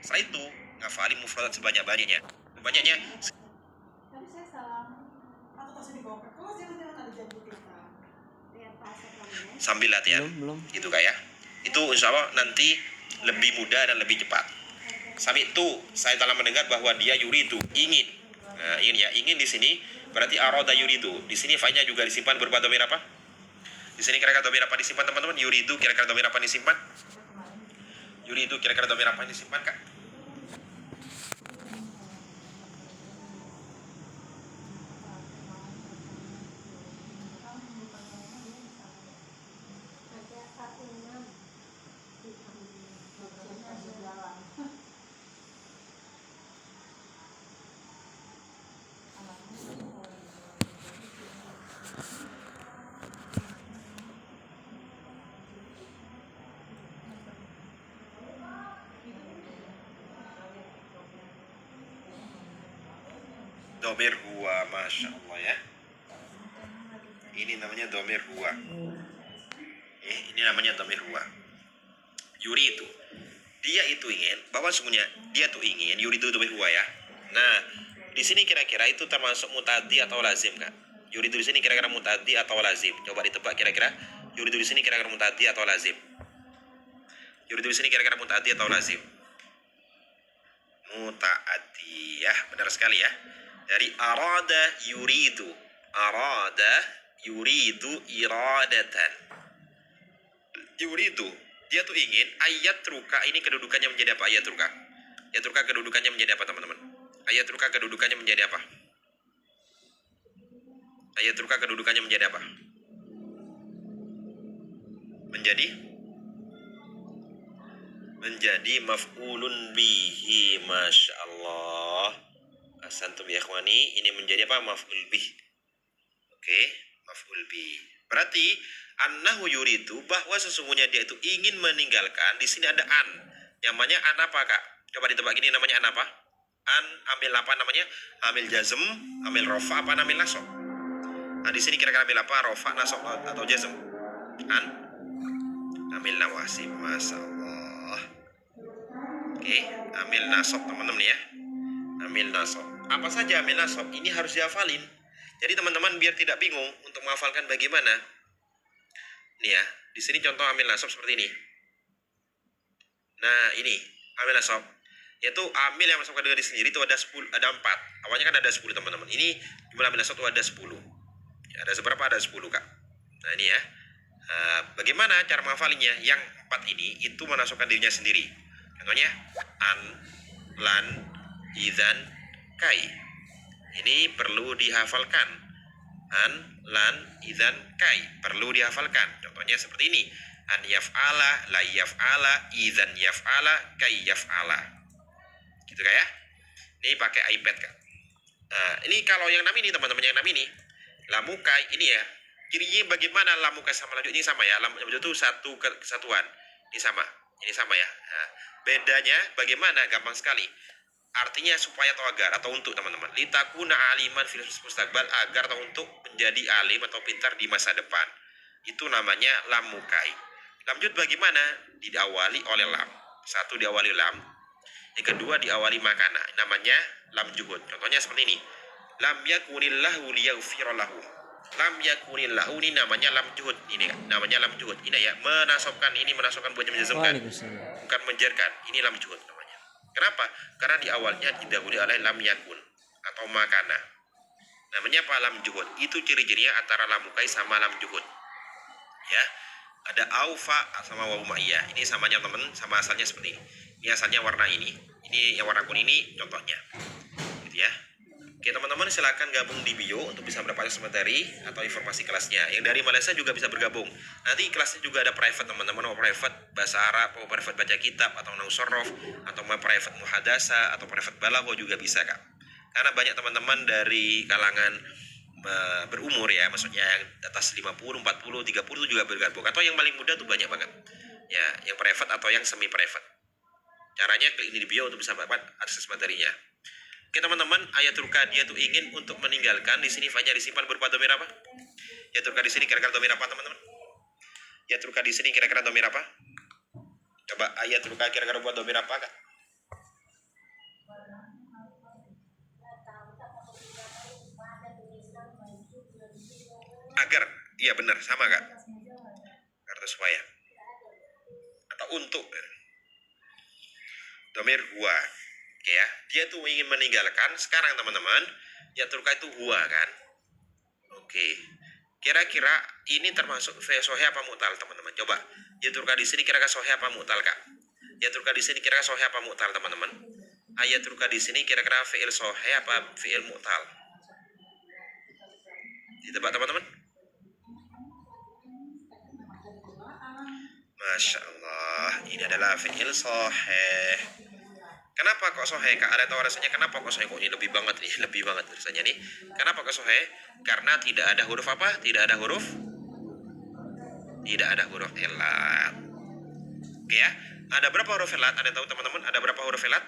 Setelah itu ngafalin mufradat sebanyak-banyaknya. Banyaknya. Tadi saya salah. Atau pas dibawa ke kelas jangan-jangan ada janji kita. Lihat pasal kamu. Sambil latihan. Belum. Itu Kak ya. Itu insya Allah nanti lebih mudah dan lebih cepat. Sami itu saya telah mendengar bahwa dia yuridu, ingin. Nah, ingin ya, ingin di sini berarti aroda yuridu. Di sini fa'ilnya juga disimpan berupa dhamir apa? Di sini kira-kira dhamir apa disimpan teman-teman? Yuridu kira-kira dhamir apa disimpan? Yuridu kira-kira dhamir apa disimpan Kak? Dhamir huwa, masya Allah ya. Ini namanya dhamir huwa. Ini namanya dhamir huwa. Yuridu. Dia itu ingin, bahwa sesungguhnya dia tuh ingin, yuridu dhamir huwa ya. Nah, di sini kira-kira itu termasuk mutaddi atau lazim Kak? Yuridu di sini kira-kira mutaddi atau lazim? Coba ditebak kira-kira. Yuridu di sini kira-kira mutaddi atau lazim? Yuridu di sini kira-kira mutaddi atau lazim? Muta'addi ya, benar sekali ya. Dari arada yuridu iradatan. Yuridu, dia tuh ingin. Ayat ruka ini kedudukannya menjadi apa? Ayat ruka kedudukannya menjadi apa teman-teman? Ayat ruka kedudukannya menjadi apa? Ayat ruka kedudukannya menjadi apa? Menjadi maf'ulun bihi, masya Allah. Asantum ya ikhwani, ini menjadi apa? Maf'ul bih. Oke, maf'ul bih. Berarti annahu yuridu, bahwa sesungguhnya dia itu ingin meninggalkan. Di sini ada an. Namanya an apa Kak? Coba ditebak gini, namanya an apa? An amil apa namanya? Amil jazm, amil rofa apa amil nasab? Nah, di sini kira-kira amil apa? Rofa, nasab atau jazm? An amil nawasib, masyaallah. Oke, amil nasab teman-teman ya. Amil nasab. Apa saja amil nasab? Ini harus dihafalin. Jadi teman-teman biar tidak bingung untuk menghafalkan bagaimana. Nih ya, di sini contoh amil nasab seperti ini. Nah, ini amil nasab. Yaitu amil yang masuk kategori sendiri itu ada 10, ada 4. Awalnya kan ada 10 teman-teman. Ini jumlah amil nasab itu ada 10. Ya, ada seberapa? Ada 10 Kak. Nah, ini ya. Bagaimana cara menghafalinya? Yang 4 ini itu menasabkan dirinya sendiri. Contohnya an, lan, idzan, kai. Ini perlu dihafalkan. An, lan, idzan, kai. Perlu dihafalkan. Contohnya seperti ini. An yaf'ala, la yaf'ala, idzan yaf'ala, kai yaf'ala. Gitu Kak ya. Ini pakai iPad Kak. Ini kalau yang 6 ini teman-teman, yang 6 ini lamukai ini ya. Cirinya bagaimana lamukai sama lanjut ini sama ya. Lanjut itu satu kesatuan. Ini sama ya. Nah, bedanya bagaimana? Gampang sekali. Artinya supaya atau agar atau untuk teman-teman. Litakuna aliman fil mustaqbal, agar atau untuk menjadi alim atau pintar di masa depan. Itu namanya lam mukai. Lanjut bagaimana? Diawali oleh lam. Satu diawali lam. Yang kedua diawali makana. Namanya lam juhud. Contohnya seperti ini. Lam yakunillahu liyaghfira lahum. Lam yakunillahu ini namanya lam juhud. Ini namanya lam juhud. Ini ya, menasabkan buat menjazmkan. Bukan menjerkan. Ini lam juhud namanya. Kenapa? Karena di awalnya didahului oleh lam yakun atau makana. Namanya apa? Lam juhud. Itu ciri-cirinya antara lam mukai sama lam juhud. Ya. Ada aufa sama wawu ma'iyah. Ini samanya teman, sama asalnya seperti ini. Ini asalnya warna ini. Ini yang warna kuning ini contohnya. Gitu ya. Oke teman-teman, silakan gabung di bio untuk bisa mendapatkan materi atau informasi kelasnya. Yang dari Malaysia juga bisa bergabung. Nanti kelasnya juga ada private teman-teman, mau private bahasa Arab, mau private baca kitab atau nausorof, atau mau private muhadasa atau private balaghah juga bisa Kak. Karena banyak teman-teman dari kalangan berumur ya, maksudnya yang atas 50, 40, 30 itu juga bergabung. Atau yang paling muda tuh banyak banget. Ya, yang private atau yang semi private. Caranya klik ini di bio untuk bisa mendapatkan akses materinya. Oke teman-teman, ayatul dia tuh ingin untuk meninggalkan. Di sini fa'ilnya disimpan berupa dhamir apa? Ayatul di sini kira-kira dhamir apa teman-teman? Ayatul di sini kira-kira dhamir apa? Coba ayatul kira-kira buat dhamir apa Kak? Iya benar, sama kak. Kartu supaya atau untuk domir huwa. Oke ya, dia tuh ingin meninggalkan. Sekarang teman-teman, yaturka itu huwa kan. Oke, kira-kira ini termasuk sohe apa mutal teman-teman? Coba yaturka di sini kira-kira sohe apa mutal kak? Yaturka di sini kira-kira sohe apa mutal teman-teman? Ayaturka di sini kira-kira fiil sohe apa fiil mutal? Ditebak teman-teman? Masya Allah, ini adalah fiil sohe. Kenapa kok sohe kak? Ada tahu rasanya kenapa kok sohe? Kok ini lebih banget nih, lebih banget rasanya nih. Kenapa kok sohe? Karena tidak ada huruf apa? Tidak ada huruf elat. Oke ya. Ada berapa huruf elat? Ada tahu teman-teman? Ada berapa huruf elat?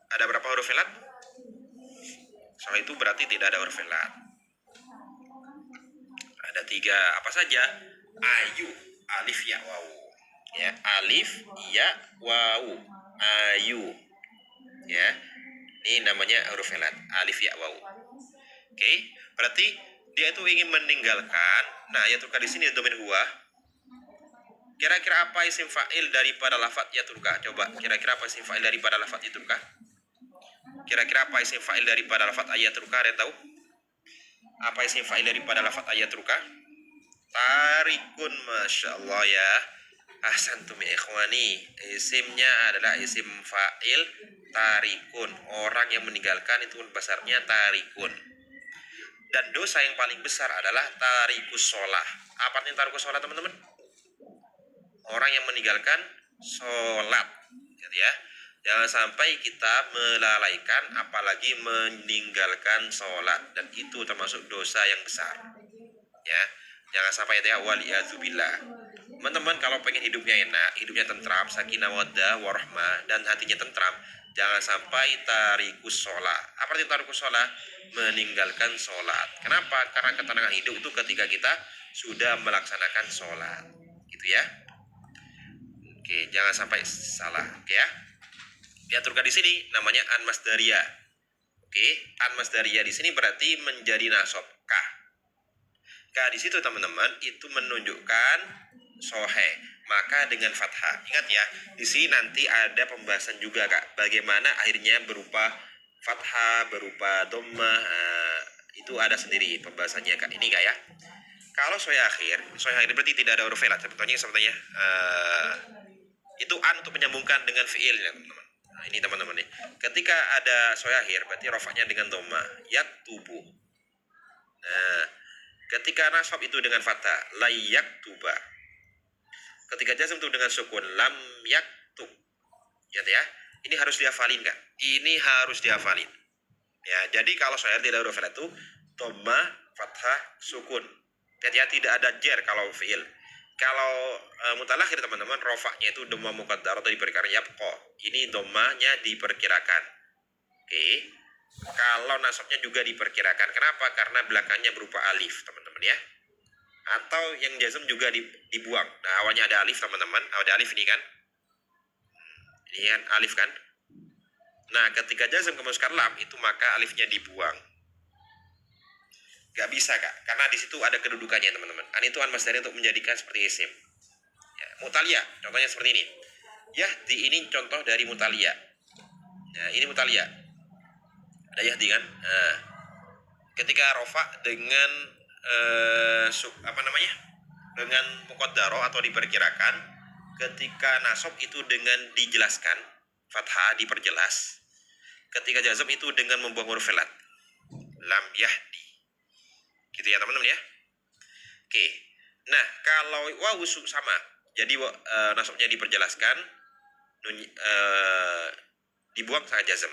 Ada berapa huruf elat? Sohe itu berarti tidak ada huruf elat. Ada 3 apa saja? Ayu, alif, ya, wawu. Ya, alif, ya, wawu. Ayu. Ya, ini namanya huruf elat, alif, ya, wawu. Oke, berarti dia itu ingin meninggalkan. Nah, yaturka di sini domir huwa. Kira-kira apa isim fa'il daripada lafadz yaturka? Coba, kira-kira apa isim fa'il daripada lafadz yaturka? Kira-kira apa isim fa'il daripada lafadz ayaturka? Ada yang tahu? Apa isim fa'il daripada lafadz ayaturka? Tarikun, masya Allah ya. Ahsantum ya ikhwani. Isimnya adalah isim fa'il tarikun. Orang yang meninggalkan itu besarnya tarikun. Dan dosa yang paling besar adalah tarikus sholah. Apa artinya tarikus sholah teman-teman? Orang yang meninggalkan sholat, gitu ya. Jangan sampai kita melalaikan, apalagi meninggalkan sholat, dan itu termasuk dosa yang besar. Ya, jangan sampai ya, waliyazubillah. Teman-teman kalau pengen hidupnya enak, hidupnya tentram, sakinah mawaddah warahmah, dan hatinya tentram, jangan sampai tarikus sholat. Apa arti tarikus sholat? Meninggalkan sholat. Kenapa? Karena ketenangan hidup itu ketika kita sudah melaksanakan sholat, gitu ya. Oke, jangan sampai salah, oke ya. Diaturkan di sini namanya an masdariyah. Oke, an masdariyah di sini berarti menjadi nasab kah. Kah di situ teman-teman itu menunjukkan sohe, maka dengan fathah. Ingat ya, di sini nanti ada pembahasan juga kak, bagaimana akhirnya berupa fathah, berupa dhammah. Itu ada sendiri pembahasannya kak. Ini kak ya. Kalau sohe akhir berarti tidak ada huruf elat. Sebetulnya itu an untuk menyambungkan dengan fiil ya teman-teman. Nah, ini teman-teman nih. Ketika ada sohe akhir berarti rofaknya dengan dhammah, yaktubu. Nah, ketika nasab itu dengan fathah, la yaktuba. Ketika jazm itu dengan sukun, lam yaktub. Ya. Ini harus dihafalin kak. Ini harus dihafalin. Ya, jadi kalau sohe tidak ada huruf elat itu dhammah, fathah, sukun. Ya, tidak ada jer kalau fiil. Kalau mutalakhir teman-teman, rofaknya itu dhammah muqaddarah atau diperkirakan yabqa. Ini dhammahnya diperkirakan. Oke. Kalau nasabnya juga diperkirakan. Kenapa? Karena belakangnya berupa alif, teman-teman ya. Atau yang jazm juga dibuang. Nah, awalnya ada alif, teman-teman. Ada alif ini kan? Ini kan alif kan? Nah, ketika jazm kemudian lam itu maka alifnya dibuang. Gak bisa kak, karena di situ ada kedudukannya teman-teman. An itu an masdari untuk menjadikan seperti isim. Ya, mutaliyah, contohnya seperti ini. Yahdi ini contoh dari mutaliyah. Ya, ini mutaliyah. Ada yahdi kan? Nah, ketika rofa dengan dengan muqaddarah atau diperkirakan. Ketika nasab itu dengan dijelaskan, fathah diperjelas. Ketika jazm itu dengan membuang huruf elat. Lam yahdi. Gitu ya teman-teman ya. Oke. Nah, kalau wawu sama. Jadi nasabnya diperjelaskan, dibuang saat jazm.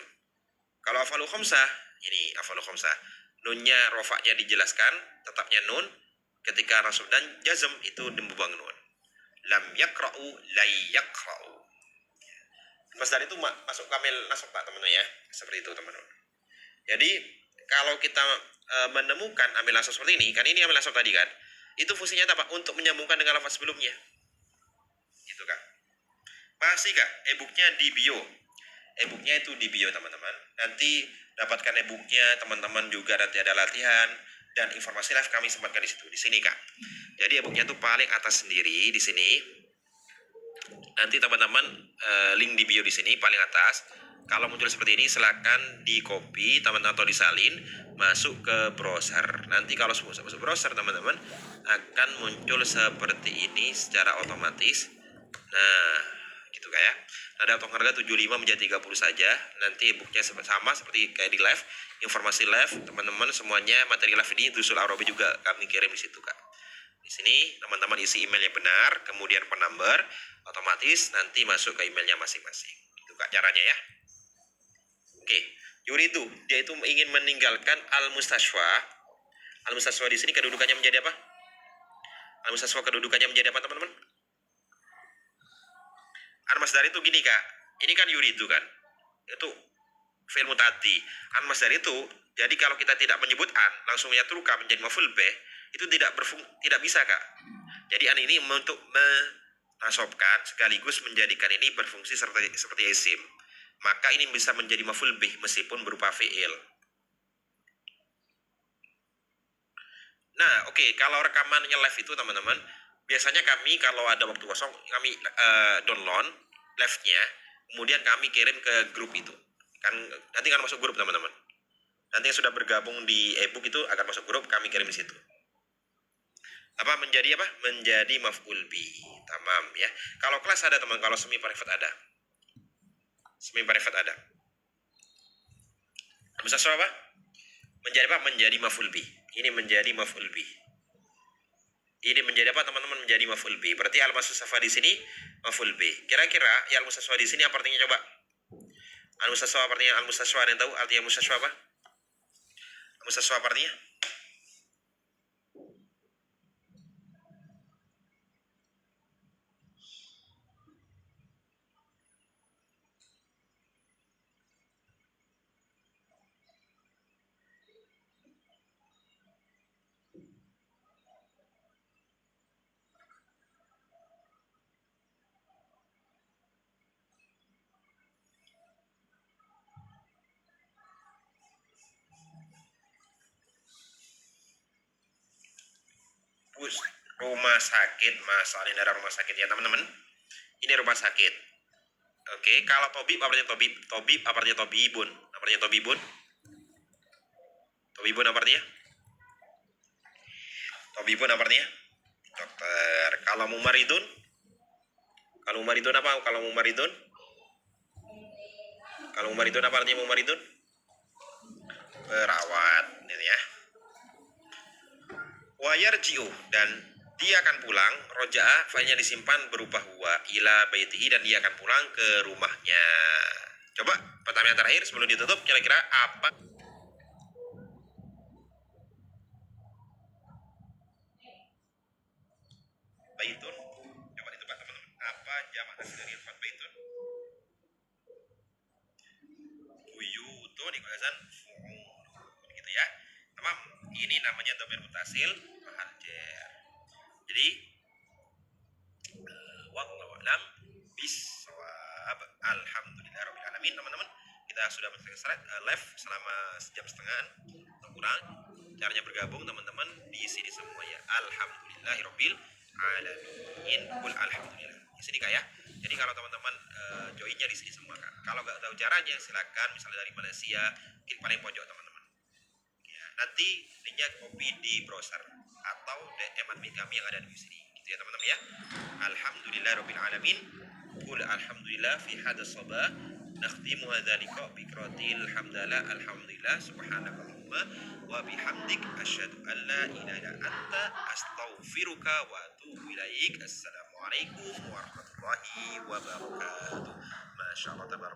Kalau afalu khamsah, ini afalu khamsah. Nunnya rofaknya dijelaskan, tetapnya nun. Ketika nasab dan jazm itu dibuang nun. Lam yakra'u, la yakra'u. Masdar itu masuk kamil nasab tak teman-teman ya. Seperti itu teman-teman. Jadi kalau kita menemukan amil nasab seperti ini, kan ini amil nasab tadi kan, itu fungsinya apa? Untuk menyambungkan dengan lafaz sebelumnya. Gitu kan. Masih kak, e-booknya di bio. E-booknya itu di bio teman-teman. Nanti dapatkan e-booknya teman-teman juga, nanti ada latihan dan informasi live kami sempatkan di situ. Di sini kak. Jadi e-booknya tuh paling atas sendiri di sini. Nanti teman-teman link di bio di sini paling atas. Kalau muncul seperti ini silakan di copy teman-teman atau disalin masuk ke browser. Nanti kalau masuk browser teman-teman akan muncul seperti ini secara otomatis. Nah, gitu kayak. Ada potongan harga 75 menjadi 30 saja. Nanti e-booknya sama seperti kayak di live. Informasi live teman-teman semuanya materi live ini Dusul Arabi juga kami kirim di situ, Kak. Di sini teman-teman isi emailnya benar, kemudian penumber, otomatis nanti masuk ke emailnya masing-masing. Itu Kak caranya ya. Oke, yuridu dia itu ingin meninggalkan al-mustaswa. Al-mustaswa di sini kedudukannya menjadi apa? Al-mustaswa kedudukannya menjadi apa teman-teman? Al-masdar itu gini Kak. Ini kan yuridu kan. Itu fi'il muta'addi. Al-masdar itu jadi kalau kita tidak menyebut an langsung yatruka menjadi maf'ul bih itu tidak bisa Kak. Jadi an ini untuk menasobkan sekaligus menjadikan ini berfungsi seperti isim. Maka ini bisa menjadi maf'ul bih meskipun berupa fi'il. Nah, oke, kalau rekamannya live itu teman-teman, biasanya kami kalau ada waktu kosong kami download live-nya, kemudian kami kirim ke grup itu. Kan nanti akan masuk grup teman-teman. Nanti yang sudah bergabung di e-book itu akan masuk grup, kami kirim di situ. Menjadi maf'ul bih. Tamam ya. Kalau kelas ada teman, kalau semi private ada. Semi private ada. Bisa apa? Menjadi maf'ul bih. Ini menjadi maf'ul bih. Ini menjadi apa teman-teman? Menjadi maf'ul bih. Berarti al-mustaswa di sini maf'ul bih. Kira-kira ya al-mustaswa di sini apa artinya coba? Al-mustaswa artinya al-mustaswa, ada yang tahu artinya mustaswa apa? Al-mustaswa apa artinya? Rumah sakit, masalah ini ada rumah sakit ya teman-teman. Ini rumah sakit. Oke, kalau tobib apa artinya tobib? Tobib apa artinya tobibun? Apa artinya tobibun? Tobibun apa artinya? Tobibun apa artinya? Dokter. Kalau mumaridun? Kalau mumaridun apa? Kalau mumaridun? Kalau mumaridun apa artinya mumaridun? Perawat, ini ya. Wayarji'u dan dia akan pulang, roja'a failnya disimpan berupa huwa ila baitihi dan dia akan pulang ke rumahnya. Coba pertanyaan terakhir sebelum ditutup, kira-kira apa baitun? Coba ditebak teman-teman. Apa jamak asli dari lafaz baitun? Buyutun dikuaskan gitu ya. Tamam. Ini namanya dhamir mutasil mahal jar. Jadi wallahu a'lam bissawab. Alhamdulillahirabbil alamin teman-teman. Kita sudah selesai live selama sejam setengah atau kurang. Caranya bergabung teman-teman di sini semua ya. Alhamdulillahirabbil alamin. Qul alhamdulillah. Di sini Kak ya. Jadi kalau teman-teman joinnya di sini semua Kak. Kalau nggak tahu caranya silakan misalnya dari Malaysia, klik paling pojok teman-teman. Ya, nanti linknya copy di browser atau DM admin kami yang ada di sini. Gitu ya teman-teman ya. Alhamdulillahirabbil alamin. Qul alhamdulillah fi hadzal sabah. Nakhtimu hadzal liqa bi qiratil hamdalah alhamdulillah subhanakallahumma wa bihamdik asyhadu an la ilaha illa anta astaghfiruka wa atubu ilaik. Assalamualaikum warahmatullahi wabarakatuh. Masyaallah tabarak